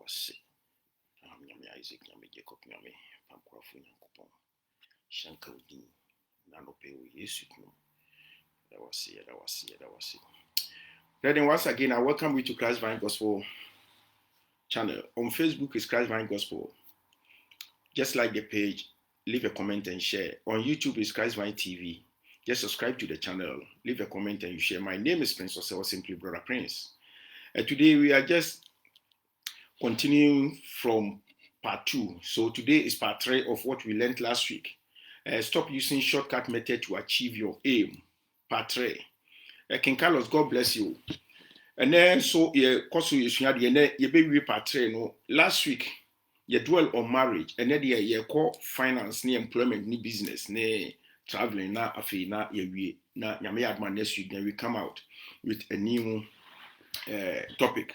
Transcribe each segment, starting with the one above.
wase. Nyame Isaac nyame Jacob nyame pamkrofo nyankopon. Shanka udin na no pe wo Yesu kunu. Da wase. Brethren, once again, I welcome you to Christ Vine Gospel channel. On Facebook is Christ Vine Gospel. Just like the page, leave a comment and share. On YouTube is Christ Vine TV. Just subscribe to the channel, leave a comment and you share. My name is Prince Osei, or simply Brother Prince. And today we are just continuing from part 2. So today is part 3 of what we learned last week. Stop using shortcut method to achieve your aim. Part 3. King Carlos, God bless you. And then so you be part 3 no. Last week you dwell on marriage and then you call finance, ni employment, ni business, ni traveling na afi na yewie na nyame adman next week. Then we come out with a new topic.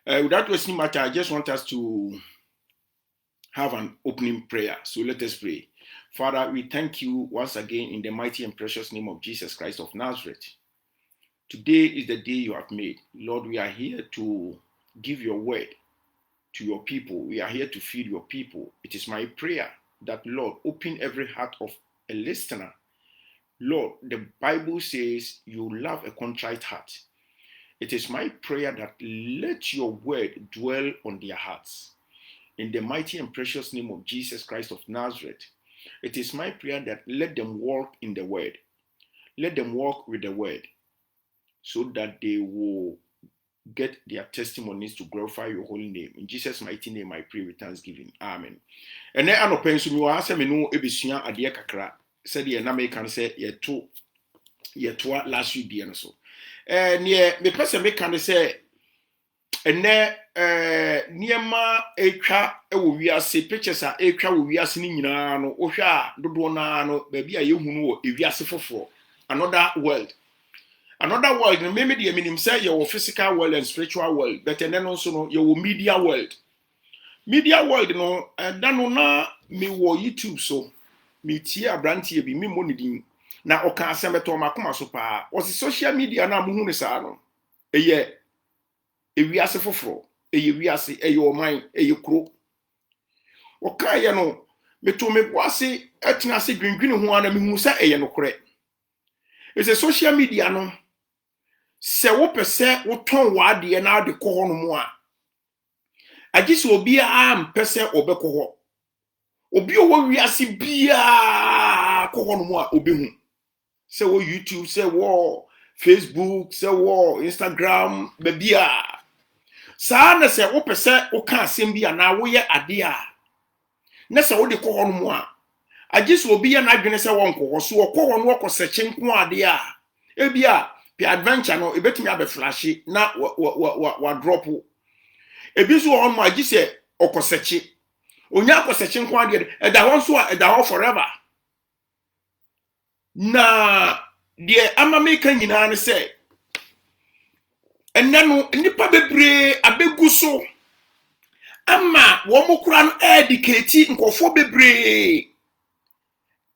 Without wasting much, I just want us to have an opening prayer. So let us pray. Father, we thank you once again in the mighty and precious name of Jesus Christ of Nazareth. Today is the day you have made. Lord, we are here to give your word to your people. We are here to feed your people. It is my prayer that, Lord, open every heart of a listener. Lord, the Bible says you love a contrite heart. It is my prayer that let your word dwell on their hearts. In the mighty and precious name of Jesus Christ of Nazareth, it is my prayer that let them walk in the word. Let them walk with the word so that they will get their testimonies to glorify your holy name. In Jesus' mighty name, I pray with thanksgiving. Amen. And then I penso mi wa asem no ebesua ade kakra. Said ye na me kan say ye to last week dey no so. Ne me pese me kan say ene niema etwa ewo wiase pictures a etwa wo wiase ni nyina no wo hwa dodo na no ba bia ye hunu wo ewiase foforo another world. Another world, maybe the meaning say your physical world and spiritual world, but then also no your media world. Media world no dano na me wo YouTube so me tie abrantie bi me monidin na oka asemeto makoma so pa. O social media na mo hunu sa no. Eye ewiase foforo, eye wiase, eye oman, eye kro. Oka ye no me to me boase atina se dwindwini ho ana me hu sa eye no kore. It's a social media no. Se wo pese wo ton wade na ade ko ho no mu a agisi obi a mpese obekọ ho obi o wo wiase bia ko ho no mu a obehu se wo YouTube se wo Facebook se wo Instagram be bia sa na se wo pese wo ka asem bia na wo ye ade a na se wo de ko ho no mu a agisi obi ya na adwene se wo nko ho so wo ko ho no ko seche nko ade a ebia the adventure no ebetimi abe flashy na wa drop ebi so on ma gi se okosechi onya akosechi nko ade e da won so e da ho forever na de amameka nyina ne se enanu nipa bebre abegu so ama wo mokura no educate nkofo bebre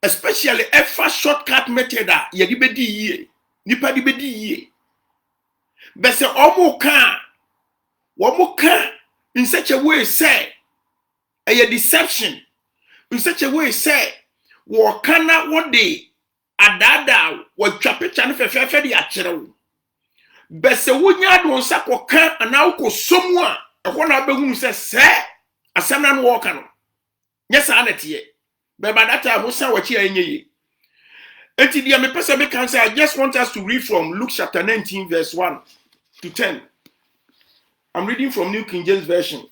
especially efa shortcut method a ye di bedi yie nipa di bedi yie bese omuka in such a way say a deception in such a way say wo kana what dey adada wo twapecha no fefefe de akyerew bese wonya do nsa koka ana wo somu a ehwo na behunu se asem na no wo ka no nyesa anete be ba data ho sa wachi anyeyi. Enti dia me pese me can say I just want us to read from Luke chapter 19 verse 1 to 10. I'm reading from New King James Version.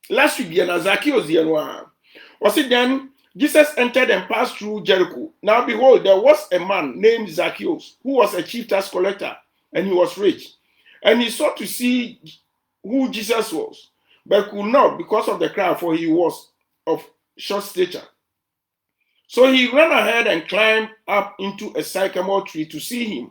Last week Zacchaeus was it then Jesus entered and passed through Jericho. Now behold, there was a man named Zacchaeus who was a chief tax collector and he was rich. And he sought to see who Jesus was, but could not because of the crowd, for he was of short stature. So he ran ahead and climbed up into a sycamore tree to see him,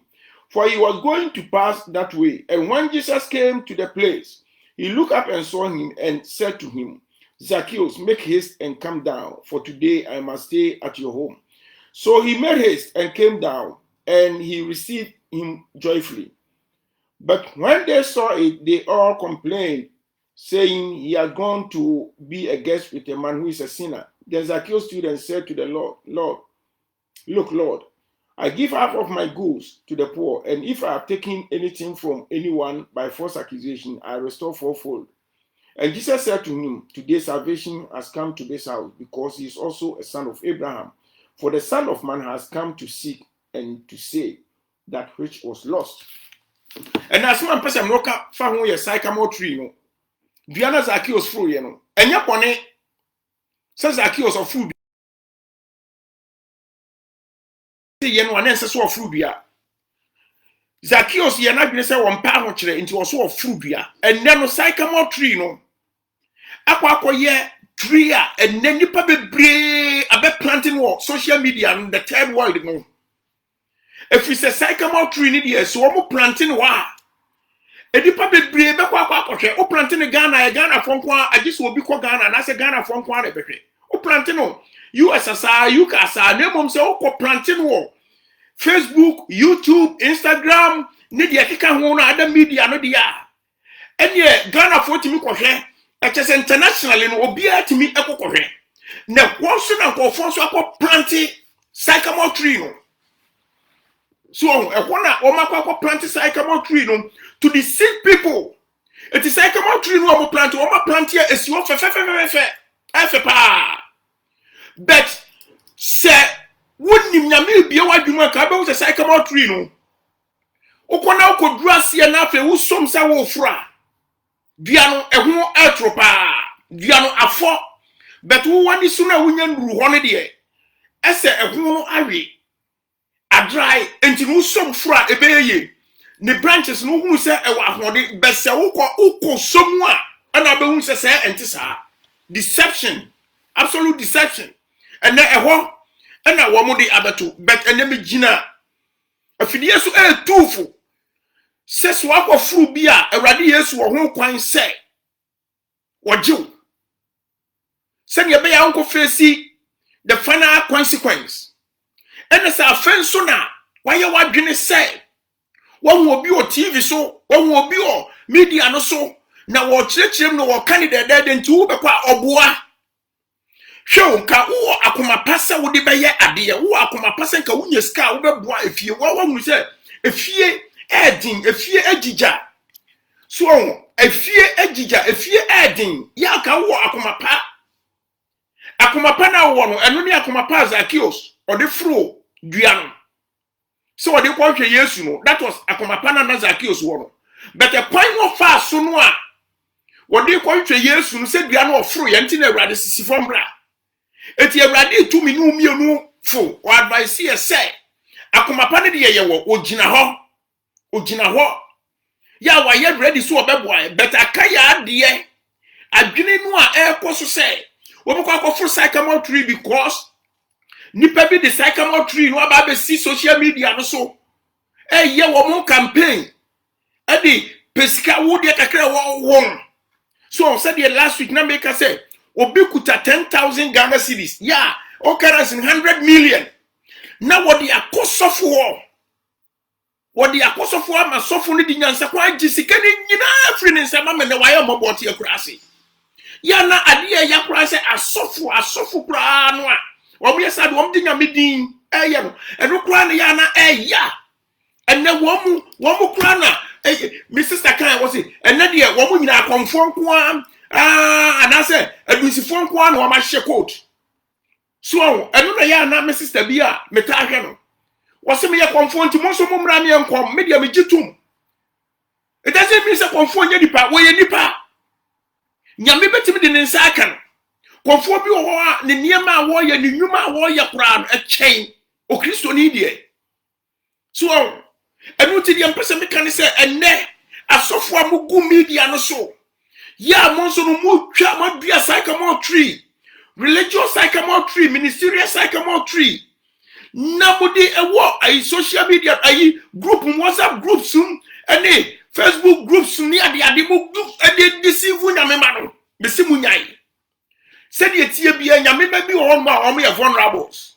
for he was going to pass that way. And when Jesus came to the place, he looked up and saw him and said to him, Zacchaeus, make haste and come down, for today I must stay at your home. So he made haste and came down, and he received him joyfully. But when they saw it, they all complained saying he had gone to be a guest with a man who is a sinner. Then Zacchaeus stood and said to the Lord, look, Lord, I give half of my goods to the poor, and if I have taken anything from anyone by false accusation, I restore fourfold. And Jesus said to him, today salvation has come to this house, because he is also a son of Abraham. For the Son of Man has come to seek and to save that which was lost. And as one person look up for a sycamore tree, no, Diana Zacchaeus fruit, you know, and your pony says Zacchaeus of fruit. Yen one ancestor of fruit. Zacchaeus, you're not going to say one pound into a sort of fruit, and then a sycamore tree, no. Aqua ye tree, and then you probably bring a bit planting war, social media, and the third world, no. If it's a sycamore tree, so I'm planting war. And you probably bring a bit of planting a Ghana from Qua, I just will be called Ghana, and I say Ghana from Qua, o planting, you as a you casa, name them so planting war. Facebook, YouTube, Instagram, Nidia Kika, other media, no dia. And yeah, Ghana for to me, it is international in Obia to me, Echo Corre. Now, once you know, for planting sycamore tree, no. So, I want to plant sycamore tree, no, to deceive people. It is sycamore tree, no, plant, plant here is your but, sir, wouldn't you be a white woman? About a sycamore tree, no. Okona ko drasi na fe wo som sa wo fra dia no eho atropa dia no afo but wo wani so na wonya nduru ho ne de ese eho no awe adrai enti no som fra ebeye ne branches no hu se ewa ahode bese wo ko som a na be hu se se enti sa deception, absolute deception. And na eho na wo mo de abeto but enemi gina afidie so tufo says wako fru bia awrade yesu wo ho kwan se wojew send ye be ya unko face the final consequence and as a friend so na why you wadwene say won obi o TV so won obi o media no so na wo chirechirem no wo candidate dead nti wo be kwa oboa hwe ka wo akoma pasa wo de be ye ade wo akoma pasa nka wunye ska wo be boa efie wo hunu se efie efie agija so efie agija efie edin ya ka wo akomapa na wo no eno ne akomapa Zacchaeus ode fro dua no so ode kwa hwe Yesu no that was akomapa na Zacchaeus wo no but the point of fast so no a ode kwa hwe Yesu no se dua no ofro ye nti na awrade sisifo mbra eti awrade tumi no mienu fo o advice ye say akomapa ne de ye wo ogina ho ya wa ye ready so obeboa but akaya de adwene no a ekoso say we be kwa for sycamore tree because nipa bi the sycamore tree no aba be see social media no so ye wo mo campaign adi pesika wo de kakra wo so said the last week na make say obi kuta 10,000 Ghana cedis yeah okay that's 100 million now what the akosofo what the akosofo ama sofo ni di nyansa kwa jisika ni nyina afri ni nsema me ne waye moboti akurase ya na ade ya kurase asofo kura no a wo me sad wo di nyame din eye no eno kura ne ya na eya enne wo mu kura na me sister kan wo se enne de wo mu nyina akonfo nko ana se adusifo nko na wo ma hye coat so eno na ya na me sister bi a me ta hwe no wase me ye konfo nti mo so mo mra me enkom me dia me gitum it doesn't mean say konfo nya dipa wo ye dipa nyame betimi de nsa aka no konfo bi wo a ne niema wo ye ne nwuma wo ye kura no echen o Kristo ni die so enu ti de mpese me kan say enne asofo amugu media no so ya mo so no mu twa ma dua sycamore tree religious sycamore tree ministerial sycamore tree nobody a social media a group WhatsApp groups and Facebook groups ni ade group and deceive nyame ma no be se munyai said ye tie bia nyame ba bi ho ma o me vulnerables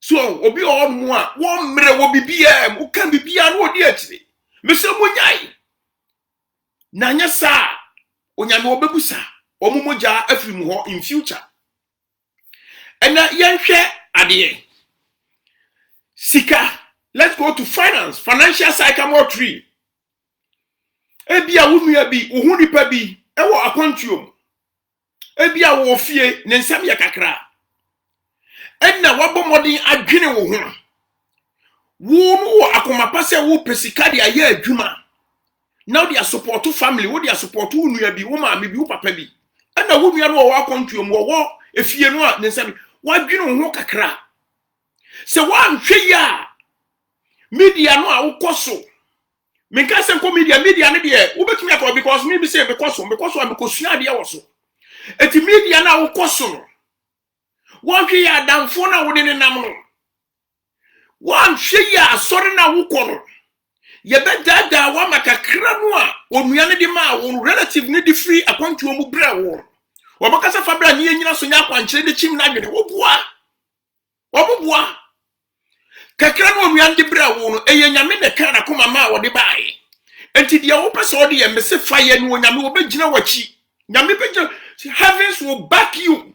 so obi ho mo a wo mre wo bibia wo kan bibia no odi akire me se munyai na nya sa onyame obebusa omumogya afrim ho in future ena yenhwe ade sika. Let's go to financial sycamore tree. Ebia wunua bi ohun nipa bi ewo akwantuom ebia wo fie ne nsam ya kakra enna wabomodin adwene wo ho wo no wo akomapase wo pesika de aye adwuma now they support family wo they support wunua bi wo ma me bi wo papa bi enna wunua no wo akwantuom wo efie no a ne nsam wadwene wo ho kakra se wanhwe ya media no a ukoso menka se nko media ne de ubetumi akọ because me be say because am bekosua de wo so eti media na ukoso no wonhwe ya damfo na wo de ne nam no wonhwe ya asori na wukọ no ye bedada wa makakra no a onua ne de ma wo relative ne de free akwantu omu bra wo wobakasa fabra ne nyina so nya akwankyere de chim na dwene wo kakra no onua de bra wo no eye nyame ne ka na koma ma wo de bae enti de wo pese wo de ye mese faye no nyame wo begina wachi nyame begina heavens will back you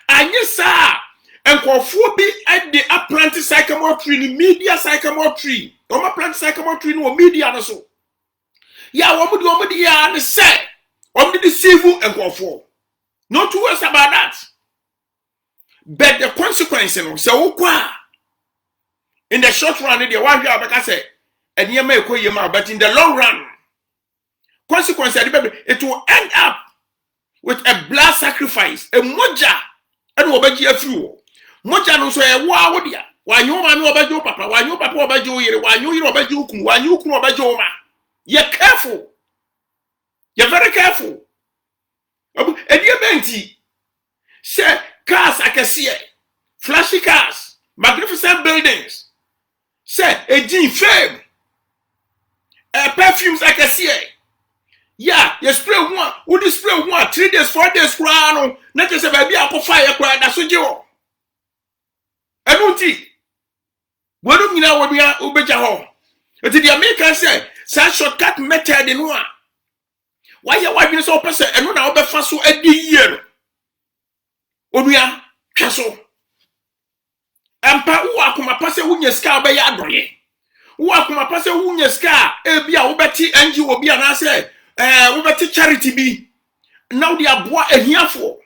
anyesa enkofo bi at the plant sycamore tree ni media sycamore tree o ma plant sycamore tree no media no so ya wo mo de ya ne say o mo de deceive enkofo no two words about that but the consequence no say wo kwa in the short run, the one you say, and you may call you but in the long run, consequence, it will end up with a blood sacrifice, a moja, and obeji a few. Moja no so a wow, dear. Why you man obejo papa, why you papa obejo here, why you obejo kum, why you kum obejo ma. You're careful. You're very careful. And you menti, say cars I can see, flashy cars, magnificent buildings. Say a gin fame, perfumes I can see. Yeah, you spray one, would you spray one 3 days, 4 days, crown, not just a baby apple fire, that's what you are. I don't see. What do you know when we are Ubeja home? But the Americans say, such shortcut method in one. Why your wife is so person and when I'll be fast so a year? When we are castle. Ampa uwa kumapase unye ska obe ya adroye. Uwa kumapase unye ska ebia ubeti NGO obi anase ubeti charity bi. Now they are boa ehiafo.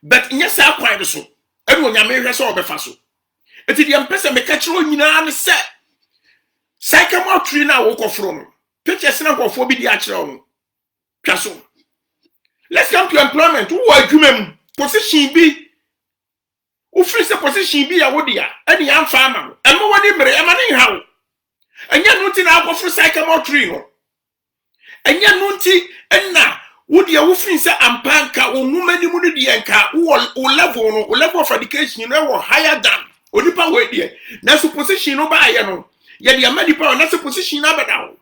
But nye sa kwan so. Enu onyame hwe so obefa so. Eti de mpese meka kire nyina ne se. Sycamore tree na wo kofro no. Pictures na kofo bi di a kire no. Twa so. Let's come to employment. Who adwumam position bi. Ufiri se position bi ya wodia eni ya mfa ama no emo woni mere ema ne hawo enya nunti na akofo sycamore tree no enya nunti enna wodia ufiri se ampanka onumani mu ne de enka wo level of education no wo higher than onipa we de na so position no ba ye no ye de amadi pa na so position na beda wo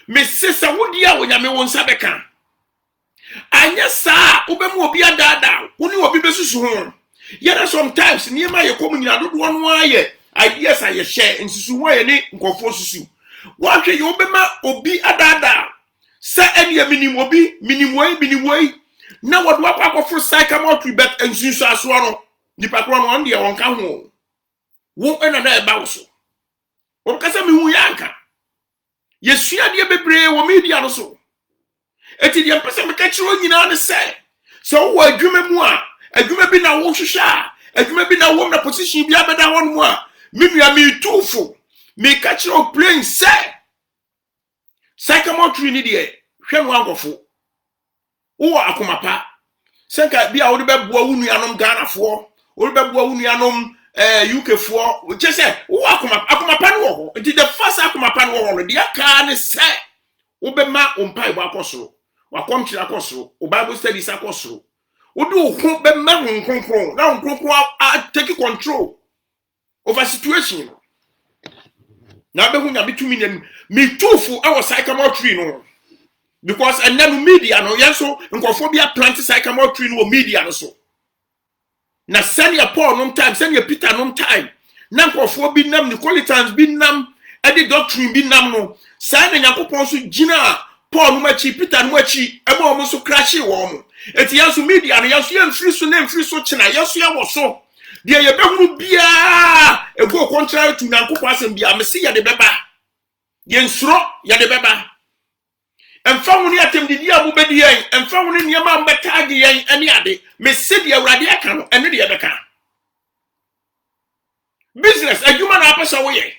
me sesa wodia wo nyame wo nsa beka anya sa obemu obi adada woni obi besusu ho. Yet sometimes near my coming out one wire. Ideas I share in Susuwa nkofo susu. What you obema obi adada. Say any minimum. Now what wapa for sycamore tree bet and susu aswano. The patron one dia won't come home. Won't another bauso. What kasa mi yanka? Yes, she had be brave or media also. Eti the person me catch you in say. So what you memoir? Adwuma bi na wo hwehwa adwuma bi na wo na position bi abeda won mu a menua me tufo me ka kire plain say sycamore tree ni de hwenu ankofo wo akomapa senka bi a wo de beboa wo nuanom Ghana-fo wo de beboa wo nuanom UK-fo je say wo akomapa no wo ho the first akomapa no wo ho de aka ne say wo be ma ompai bo akosoro wakom kire akosoro o Bible studies akosoro. Udu who be man konkron now konkron take control over situation. Now be hunya between me too for our sycamore tree no because and then media no yeso nkofobia plant sycamore tree no media no so. Na send your Paul no time send your Peter no time. Na nkofo bi nam Nicolaitans bi nam e the doctrine bi nam no. Say na Yakobon so gina Paul numachi Peter numachi ema omo so crash wo mo eti yanso media no yanso yam free so na free so china yanso ya wo so de ye behunu bia ego contrary to Nyankopon asem bia me se ye de beba ye nsuro ye de beba emfa woni atem didi amubedi yen emfa woni niam ambetag yen ene ade me se de awrade aka no ene de ye beka business adwuma na apesa wo ye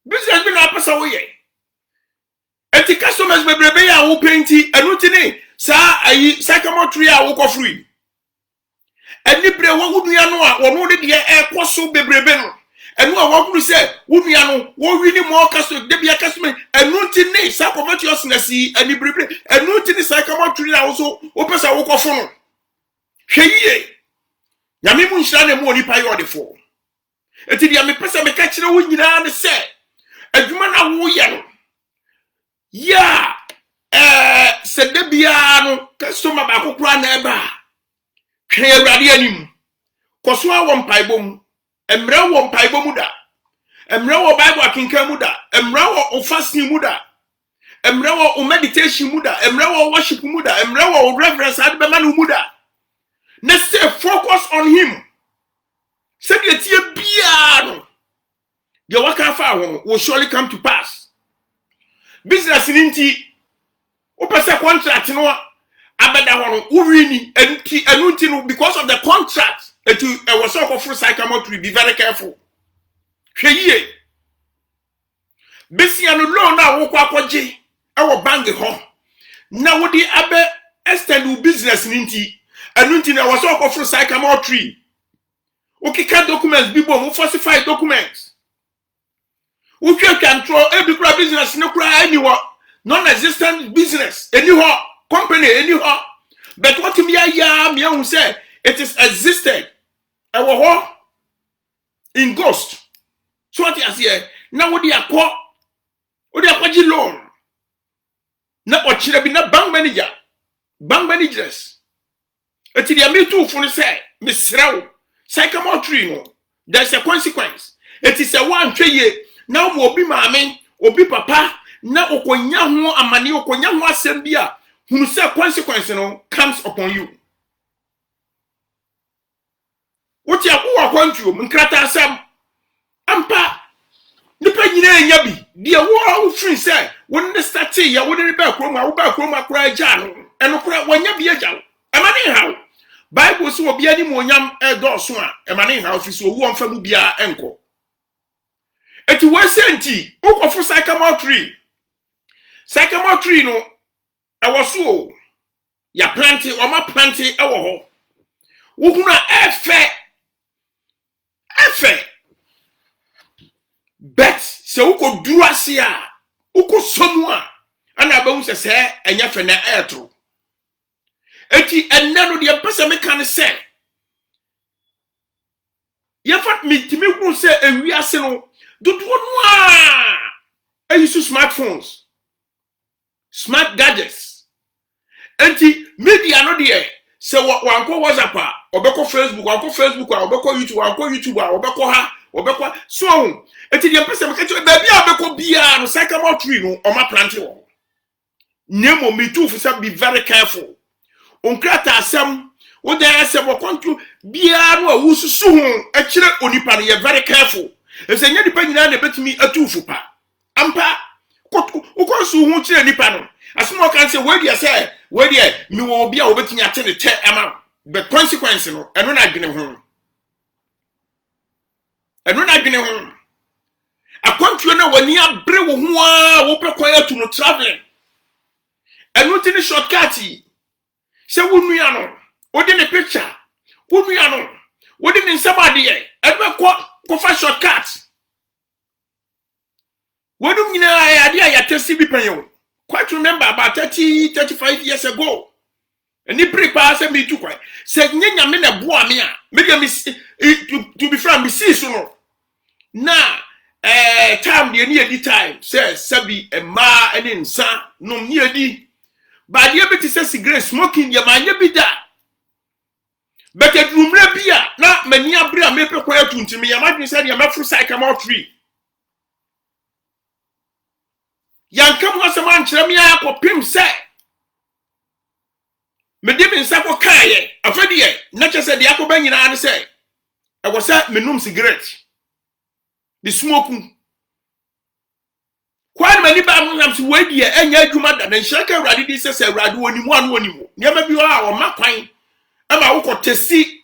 business bi na apesa wo ye eti customers bebrebe ya wo painti enu tini sa ayi psychometry a wo ko free eni bre wo wudua no a wo no de ekoso bebrebe no enu a wo hunu se wudua no wo wi ni mo kaso de bia customer enu tini psychometry osnasi eni bebrebe enu tini psychometry a wo so wo pesa wo ko fo no hweye nyame mu nhira na mu oni pa yo de fo eti dia me pesa me ka kire wo nyina ne se adwuma na wo ye no ya sedebia no customer ba kokura na eba hwe awrade anim koso a wo mpaibom emre wo mpaibom da emre wo bible akinkan mu da emre wo fasting mu da emre wo meditation mu da emre wo worship mu da emre wo reverence ade be manu mu da na stay focus on him said ye tie bia no ye waka fa ho will surely come to pass business ninti o pese contract no abeda ho no urini enti no because of the contract etu e was so for psychometry be very careful hweye besia no loan na wo kwa akwaje e wo bank ho na wo di abe extend business ninti enu na was so for psychometry okika documents bibo mo falsify documents we can control every business no cry anywhere non-existent business anyhow company anyhow but what me ya me who say it is existed our in ghost so what is here now what they akwa loan na ochire bi na bank managers eti dia me too fun say me srew psychometry no there's a consequence it is a one tweye now mo obi maame obi papa na okonya ho amane okonya ho asem bia hunu say consequence no comes upon you woti akwa kwantuo nkrata asem ampa nipa nyina enya bi de wo free say won the start ya won the ba krom wo ba krom akra agya no eno kra wanya bi agya amane hawo bible so obi ani mo nyam edoso a amane hawo fi so wo mfa mu bia enko eti wasenti ukofo psychometry no ewoso ya planti o ma planti ewo ho wo huna efe bet se uko duru ase a uko somu a ana ba hu se enya fe na etro eti enna de pese me kan se ye fat me timi hu se ewi ase no dodo no a use smartphones smart gadgets enti media no de se wanko WhatsApp a obeko Facebook wanko Facebook a obeko YouTube wanko YouTube a obeko ha obeko so enti de pese me ka baby a obeko bia no psychometry no o ma plant wo nemo me too for say be very careful onkrata asem wo dey asem okonto bia no a wususu ho a kire onipa no ye very careful ese nya nipa nyina na betumi atufu pa ampa ukonsu hu kire nipa no asmo kan se we dia say we dia mi wo bia obetumi ate ne te ama the consequence no eno na adwene ho akontuo na wani abre wo ho a wo pekwan atu no traveling eno tini shortcut se wonua no odi ne picture wonua no wodi ne nsabade ye ebe ko fa shortcut wodum nyina ade ya testi bi panyo quite remember about 35 years ago any prepare say me too quite say nyanya me na boa me a me to be frank me see so no na time de ni edi time say sabi e ma ene nsa no ni edi ba de be ti say cigarette smoking ya manya bi da but edrumre bia na mani abra me pe kwa tuntimi ya madwin say ya mafru psychometry yanka mu asɛm ankyerɛ me a kɔpem sɛ mede me nsa kɔ kaayɛ afɛdeɛ na kyɛ sɛ deɛ akɔba nyinaa ne sɛ ɛwɔ sɛ menum cigarette de smoke kwan mani ba mo nam so wadi anya adwuma da na nhyira ka awurade di sɛ awurade wonimu anu wonimu nneɛma bi hɔ a ɔma kwan ama wokɔ tesi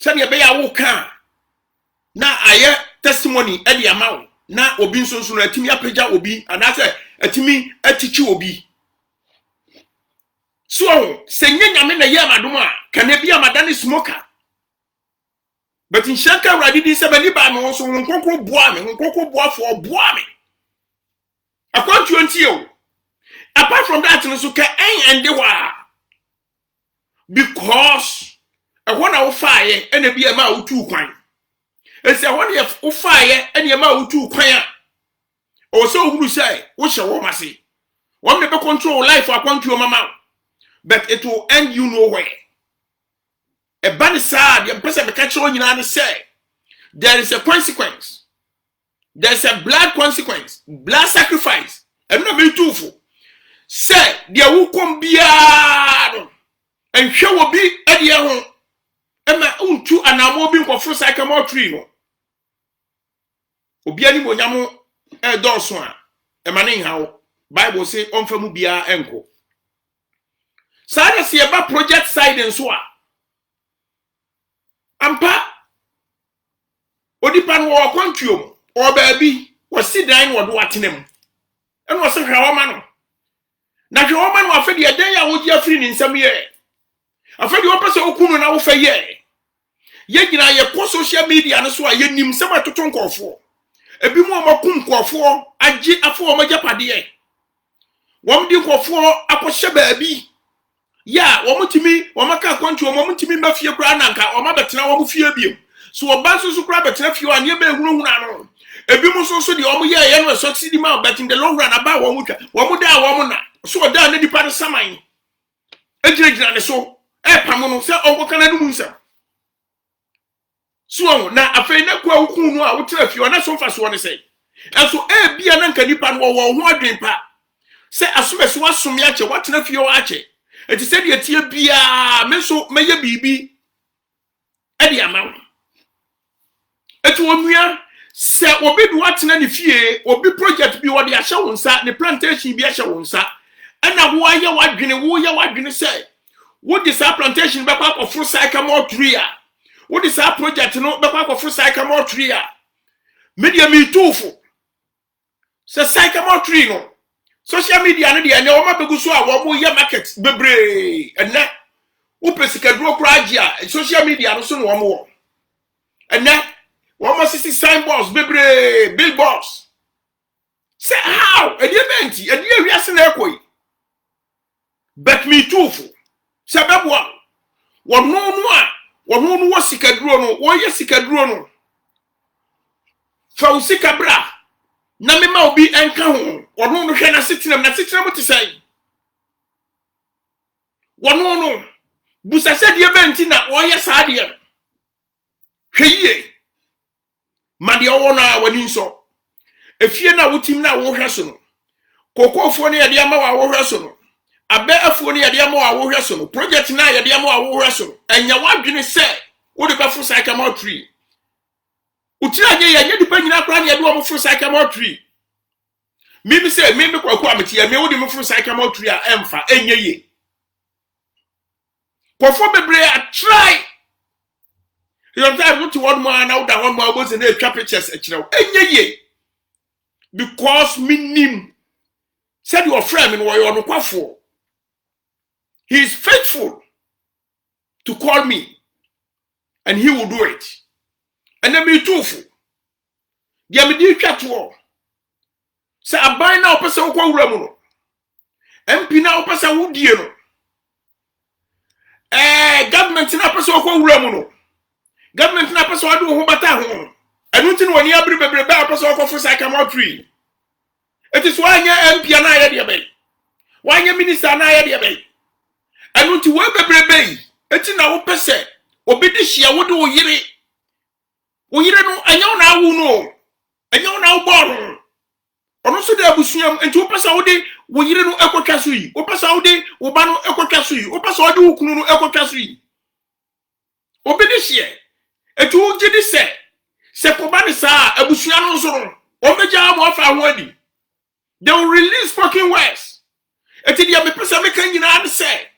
sɛdeɛ ɛbɛyɛ wo ka na ayɛ testimony ɛde ama wo na obi nso no atimi apagya obi anaasɛ atimi atichi obi so sɛ nyɛ nyame na yɛ amadom a kana bi amadane smoker but nhyira ka awurade di sɛ bani ba mo nso ho nkɔnkɔ boa me ho nkɔnkɔ boafo boa me akwantuo ntie apart from that no so ka ende wa because ɛhɔ na wo faaye ɛna bi ma wo tu kwan esi ɛhɔ na wo faaye ɛna ma wo tu kwan a o so ohuru sɛ wo hyɛ wo mase wɔn ne be control life akwantuo mama but it will end you nowhere a bad sad the person be catch on nyina ne say there is a consequence. There's a blood consequence, blood sacrifice. And not be too say the who come beyond and show will be at the home. And my own two and I'm moving for first sycamore tree. No, Obiani Monyamo a dorswan. A manning how Bible say on Famubia enko. Sada see about project side and so on. Ampa Odipan war quantium. Or baby was sit down what watching him. And was a woman. Now your woman was fed a day I would your friend in some year. I fed your person who couldn't know for year. Yet I have social media and so I nim some to talk of for. A bit more cum for I jit a for my japadi. One did for a posha baby. Ya, woman to me, or my car country, a moment to me, Mafia Grananka, or my better fear you. So a bunch of grab a nephew and near room. Ebi mo so the omo ye ye no succeed ma but in the long run about one muka one da one na so da na dipa saman ejira ne so pam no se onko kana no munsa so na afei na kwa ukun no a wotra fi ona so fa so ne sei enso bia na nka dipa no wo ho adwen pa se asomese wasom ya che watena fi o ache eti se de tie bia me so meye bibi e de ama eti onua se obi do atena ne fie obi project bi wo de ahye wonsa ne plantation bi ahye wonsa ana wo aye wadwene se wo de sa plantation be kwa kofro sycamore tree a wo de sa project no be kwa kofro sycamore tree a media mi tufo se sycamore tree no social media no de ene wo mabegu so a wo mo ye market bebre ene wo pesika duro praji a social media no so no wo mo ene one must see signboards, baby, billboards. Say how? A dear Benty, a dear Yasin Equi. Bet me too. Sababwa. One no was sick a drono, or yes sick a drono. Fausika bra. Namima be encounter, or no can sit in a what to say. One no. Busa said your Bentina, or yes, idea. Hey, Madi ona wani so efie na wotim na wo hwe so no kokofo ne yade ama wo hwe so no abe afo ne yade ama wo hwe so no project na yade ama wo hwe so no enya wadwene se wo de bafo sycamore tree utira anye ye dipa nyina kra ne yade wo mfo sycamore tree mimi se mimi kwaku ameti ya me wo de mfo sycamore tree a emfa enye ye kofo bebre a try. You have to one more now that one more was in a pictures because minim said your friend in what you are looking for. He is faithful to call me and he will do it. And then be truthful. The Amidi chat war. Say a buy now person who Ramuno. MP now person who dear. Government now person who Ramuno. Government na person adu ho bata ho anu tin woni abri bebrebe a person ko for sycamore tree it is why MP na ya de be why minister na ya de be anu ti we bebrebe eti na wo pese obi de hia wo de wo yire no anya na awu no anya na wo bor ono so da abusuam enti wo pesa wo de wo yire no ekotwa so yi wo pesa wo de wo ba no ekotwa so yi wo pesa wo de wo kunu no ekotwa so yi obi de hye enti wo gidi se ko ba ne sa abusua no so no o meja mo afa ho adi they will release spoken words enti dia me pesa me kan nyina ne say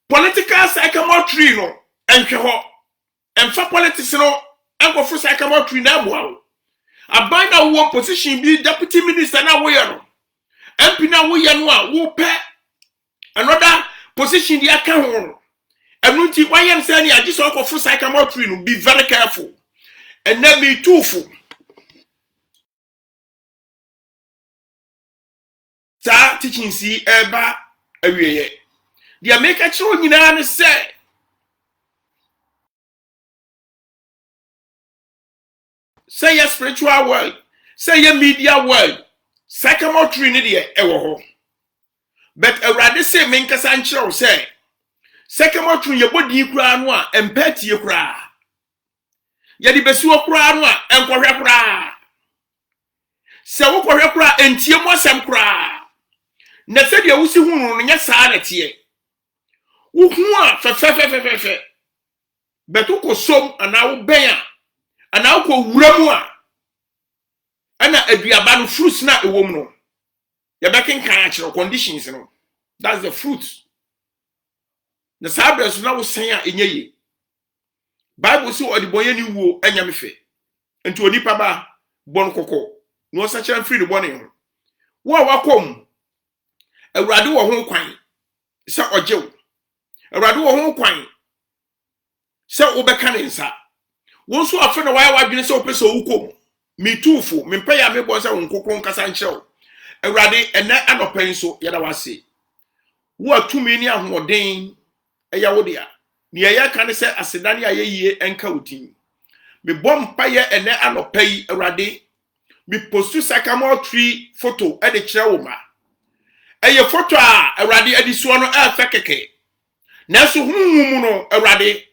political psychometry no enhwe ho emfa politics no enkofo psychometry na aboa aban na wo position bi deputy minister na wo ye no MP na wo ye no a wo pe another position di aka ho enu nti wa ye nse na agi so akofo psychometry no be very careful and na be too full sa teaching si eba awieye dia make a chiro nyina ne say your spiritual world, say your media world, psychometry ni de ewo ho. But already say men kasa nchiro say psychometry ye body kura no a empathy kura. Ye di besuo kura no a enkohwe kura. Se wo kohwe kura entie mo asem kura. Na se de wusi hunu no nya saa na tie. Wo hu a fe. Beto ko som ana wo ben a ana ko wuramu a ana aduaba no fruits na ewom no ya bekin kan akiro conditions no that's the fruit the sabres na wo sen a enye bible say odibonye ni wuo anyame fe enti onipa ba bon kokko no sacha free the bone ho wo a wakom awurade wo ho kwan se ojew awurade wo ho kwan se obeka ne nsa won so afa na waya wadwene se opese wukom me tufu me mpa ya me bo se wonkokro nkasa nkyerɛw awurade ene anopen so yeda wase wo atumi ni ahoden eya wo dia ne ya ka ne se asedane ayeyie enka wutin me bom mpa ye ene anopai awurade me postu psychometry photo e de kyerɛ wo ma eye photo a awurade adisuo no afa keke na so hunhum no awurade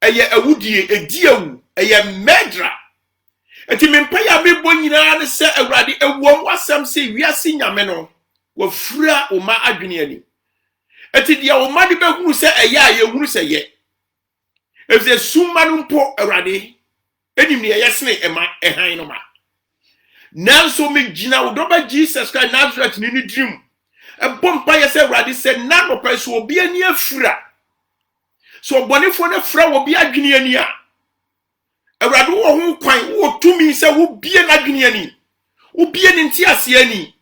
eye awudie ediawu eye medra enti mempa ya mebo nyina ne se awurade ewom wasam se wiase nyame no wafura oma adwene ani enti dia oma de behunu se eye a ye hunu se ye efze summa no mpo awurade enim ne yesene ema ehan no ma nanso me gina wodoba Jesus Christ Nazareth ni dream ebompa ye se awurade se na no pa so obi ani afura so bonifo na fra wo bi adwene ani a awurade wo ho kwan wo tumi se wo bie na adwene ani wo bie ni ntiase ani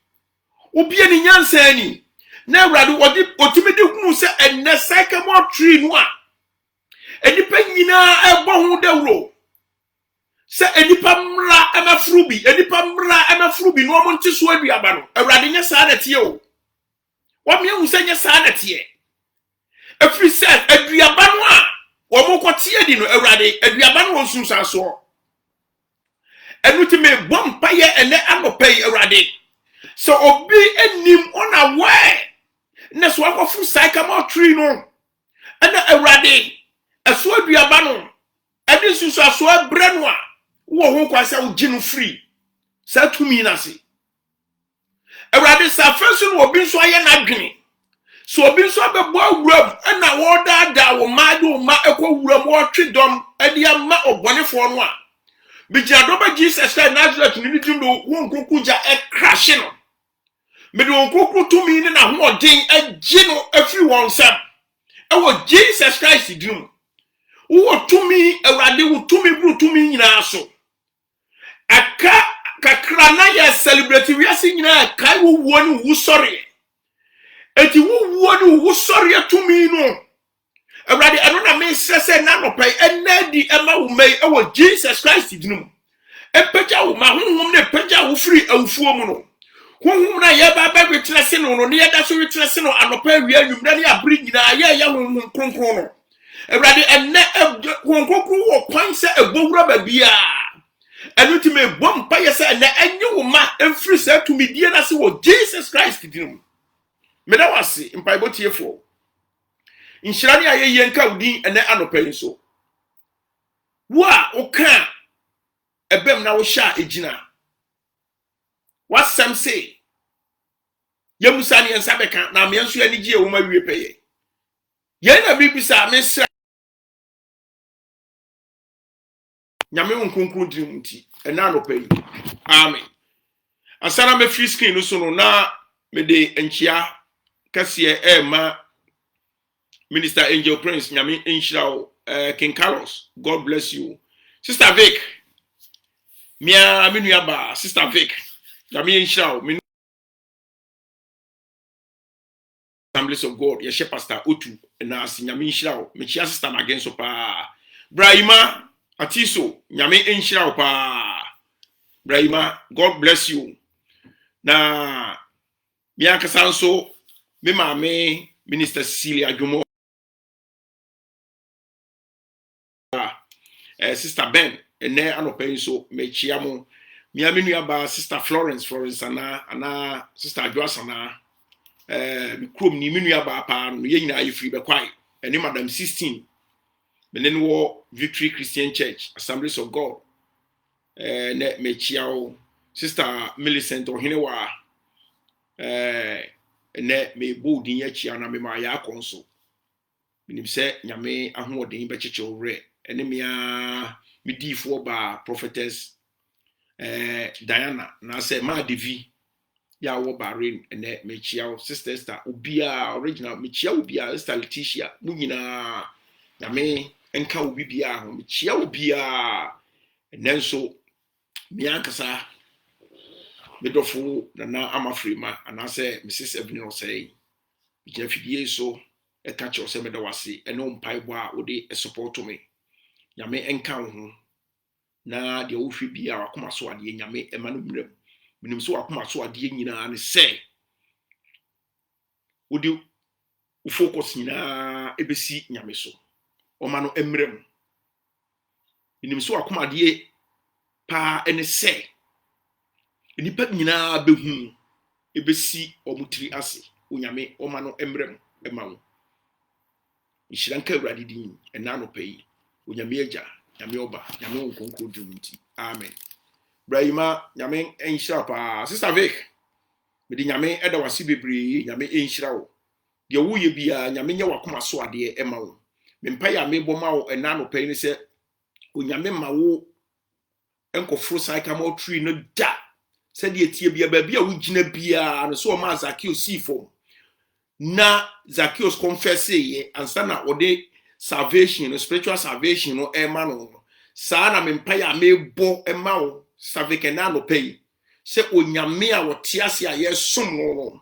wo bie ni nyansa ani na awurade wo otumi de hunu se enne psychometry no a enipa nyina ebo ho dawro se enipa mra amafru bi no mo nti so aduaba no awurade nya saa na tie o wo me hu se nya saa na tie every set aduaba no a wo mo kotie di no awurade aduaba no wonsun saso enuti me bompa ye ene anopai awurade so obi enim on aware na so akofu psychometry no ana awurade aso aduaba no edi sunso aso abre no a wo ho kwase wo ginu free sa tumi na se awurade sa fanso no obi nso aye na adwene so obi nso abebo awuram na wo daada wo maado ma ekọ wuram wo twedom ade ama obonefo no a bigia doba Jesus Christ Nazareth ni dindo wo nkokuja crash no me de nkoku tumi ni na ho odin agi no afiri won sam ewo Jesus Christ dim wo tumi awurade wo tumi bru tumi nyina so aka kakra na ya celebrate wiase nyina kai wo woni wo sorry eti wo ni wo sorry atumi no awurade eno na me sese na no pai enadi ema wo mai ewo Jesus Christ dinum epeja wo ma honhom ne peja wo free awufuo mu no honhom na ye ba ba betire se no ne ye da so betire se no anopa wi anwum na ne abri nyina ye honhom kronkron no awurade enne honkonkron wo kwan se ebowura ba bia enu ti me bom pa ye se na enye wo ma emfiri se tumi die na se wo Jesus Christ dinum meda wase mpaibo tiefo inshirani ayeye nka udin ene anopen so wo a oka ebem na wo sha ejina wasɛm se yemusa ne nsa bɛka na me nso ani gye wo ma wie pɛyɛ yɛn na bibisa mesra nyame wo nkonkron diri mu nti ɛna no pɛyi amen asana me free screen no so no na me de enchia kase ma Minister Angel Prince nyame enhyira King Carlos, God bless you. Sister Vic, mia minua ba Sister Vic nyame enhyira Assemblies of God, ye Pastor Otu na nyame enhyira me chia Sister Magen so pa Brahima Atiso nyame enhyira pa Brahima, God bless you. Na mia kasa nso me maame Minister Cecilia Jumo Sister Ben ene anopen so me chia mo mia menua ba Sister Florence ana Sister Joasana me krom ni menua ba pa no ye nyina ayefri be kwai ene Madam 16 menen wo Victory Christian Church Assemblies of God ne me chia o Sister Millicent Ohinewa ne me bodin ya chia na me ma ya konso minim se nyame ahoden be cheche owre ene mia me difo ba prophetess Diana na se ma devi ya wo barin ene me chia Sister Esther obia original me chia obia Sister Leticia mu nyina nyame enka obi bia ho me chia obia enenso mi ankasa medofo na amafrima anase Mrs. Evelyn say bi fidie so e ka che o se medawase eno mpaibo a odi e support me nyame enka ho na de wo hwe bia wakoma so ade nyame ema no mrem minim so wakoma so ade nyina ne se odi u focus nyina ebesi nyame so o ma no emrem minim so wakoma ade pa ene se nipa nyina behu ebesi omutiri ase onyame o ma no emrem ema wo nshranka awrade din ena no pay onyame agya nyame oba nyame nkonko dwumti amen Brahima nyame enhyira pa Sister Vic me di nyame eda wase bebre nyame enhyira wo de wo ye bia nyame nya wakoma so ade ema wo me mpa ya me boma wo ena no pay ni se onyame ma wo enkofro saikamo tree no da said ye tie bia ba bia wo gina bia no so ma Zacchaeus sifo na Zacchaeus confess ye ansa na ode salvation, spiritual salvation no ema no sa na me mpa ya me bo ema wo saveke na no pay se onyame a wote ase a ye som no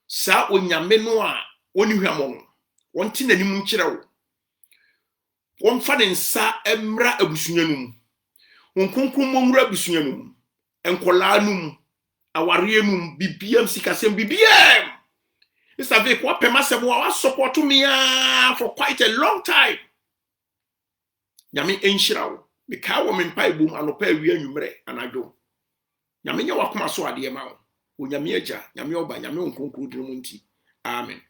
sa onyame no a oni hwamo no wonte nanim nkire wo wonfa ne nsa emra abusunyanum wonkonkon momra abusunyanum enkolanum awarienum bibiam sikasem bibiam this ave kwa pema se mo wa support me for quite a long time nyame enhyira wo me ka wo me mpa ebum anopa awi anwumre anadwo nyame nya wakoma so ade ma wo onyame agya nyame oba nyame onkonkro drum nti amen.